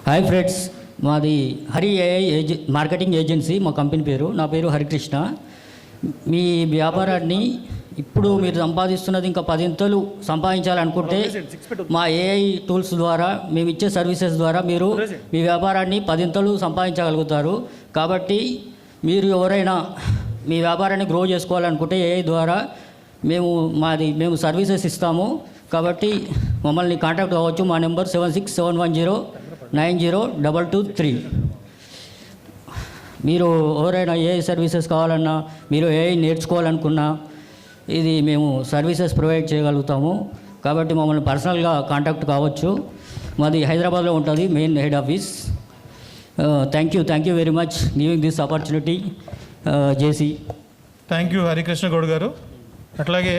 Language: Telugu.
హాయ్ ఫ్రెండ్స్, మాది హరి ఏఐ మార్కెటింగ్ ఏజెన్సీ, మా కంపెనీ పేరు. నా పేరు హరికృష్ణ. మీ వ్యాపారాన్ని ఇప్పుడు మీరు సంపాదిస్తున్నది ఇంకా 10 ఇంతలు సంపాదించాలనుకుంటే మా ఏఐ టూల్స్ ద్వారా, మేము ఇచ్చే సర్వీసెస్ ద్వారా మీరు మీ వ్యాపారాన్ని 10 ఇంతలు సంపాదించగలుగుతారు. కాబట్టి మీరు ఎవరైనా మీ వ్యాపారాన్ని గ్రో చేసుకోవాలనుకుంటే ఏఐ ద్వారా మేము సర్వీసెస్ ఇస్తాము. కాబట్టి మమ్మల్ని కాంటాక్ట్ అవ్వచ్చు. మా నెంబర్ 7671090223. మీరు ఎవరైనా ఏఐ సర్వీసెస్ కావాలన్నా, మీరు ఏఐ నేర్చుకోవాలనుకున్నా, ఇది మేము సర్వీసెస్ ప్రొవైడ్ చేయగలుగుతాము. కాబట్టి మమ్మల్ని పర్సనల్గా కాంటాక్ట్ కావచ్చు. మాది హైదరాబాద్లో ఉంటుంది, main head office. Thank you very much giving this opportunity, JC. Thank you Harikrishna Goud గారు. అట్లాగే